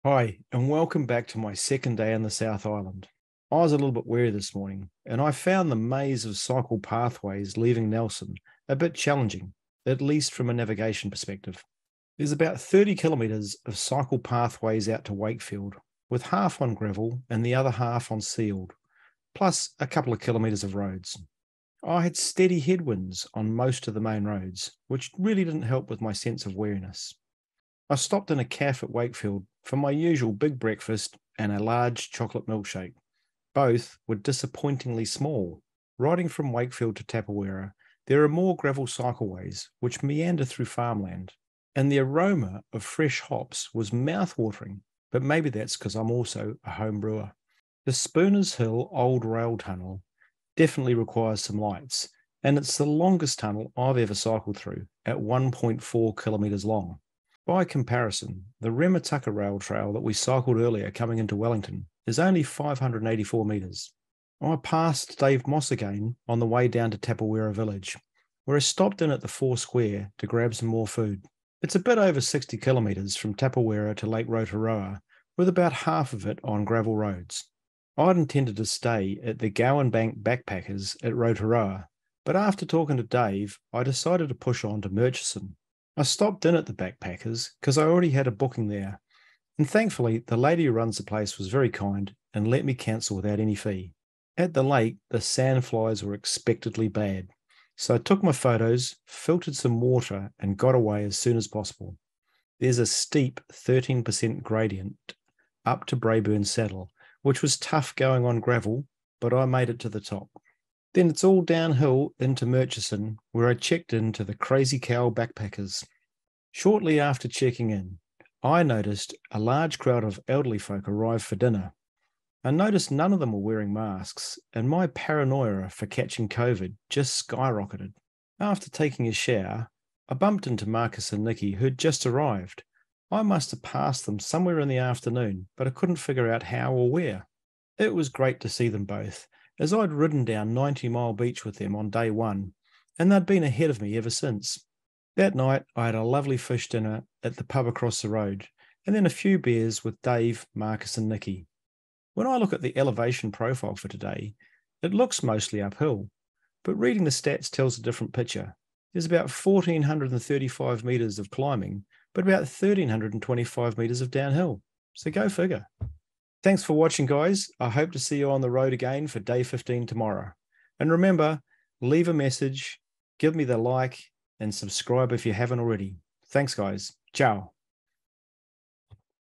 Hi, and welcome back to my second day in the South Island. I was a little bit weary this morning, and I found the maze of cycle pathways leaving Nelson a bit challenging, at least from a navigation perspective. There's about 30 kilometres of cycle pathways out to Wakefield, with half on gravel and the other half on sealed, plus a couple of kilometres of roads. I had steady headwinds on most of the main roads, which really didn't help with my sense of weariness. I stopped in a cafe at Wakefield for my usual big breakfast and a large chocolate milkshake. Both were disappointingly small. Riding from Wakefield to Tapawera, there are more gravel cycleways which meander through farmland, and the aroma of fresh hops was mouth-watering, but maybe that's because I'm also a homebrewer. The Spooners Hill Old Rail Tunnel definitely requires some lights, and it's the longest tunnel I've ever cycled through, at 1.4 kilometres long. By comparison, the Remataka Rail Trail that we cycled earlier coming into Wellington is only 584 metres. I passed Dave Moss again on the way down to Tapawera village, where I stopped in at the Four Square to grab some more food. It's a bit over 60 kilometres from Tapawera to Lake Rotoroa, with about half of it on gravel roads. I'd intended to stay at the Gowan Bank Backpackers at Rotoroa, but after talking to Dave, I decided to push on to Murchison. I stopped in at the Backpackers because I already had a booking there, and thankfully the lady who runs the place was very kind and let me cancel without any fee. At the lake, the sandflies were expectedly bad, so I took my photos, filtered some water, and got away as soon as possible. There's a steep 13% gradient up to Braeburn Saddle, which was tough going on gravel, but I made it to the top. Then it's all downhill into Murchison, where I checked into the Crazy Cow Backpackers. Shortly after checking in, I noticed a large crowd of elderly folk arrive for dinner. I noticed none of them were wearing masks, and my paranoia for catching COVID just skyrocketed. After taking a shower, I bumped into Marcus and Nikki, who'd just arrived. I must have passed them somewhere in the afternoon, but I couldn't figure out how or where. It was great to see them both, as I'd ridden down 90 Mile Beach with them on day one, and they'd been ahead of me ever since. That night, I had a lovely fish dinner at the pub across the road, and then a few beers with Dave, Marcus, and Nikki. When I look at the elevation profile for today, it looks mostly uphill, but reading the stats tells a different picture. There's about 1,435 metres of climbing, but about 1,325 metres of downhill. So go figure. Thanks for watching, guys. I hope to see you on the road again for day 15 tomorrow. And remember, leave a message, give me the like, and subscribe if you haven't already. Thanks, guys. Ciao.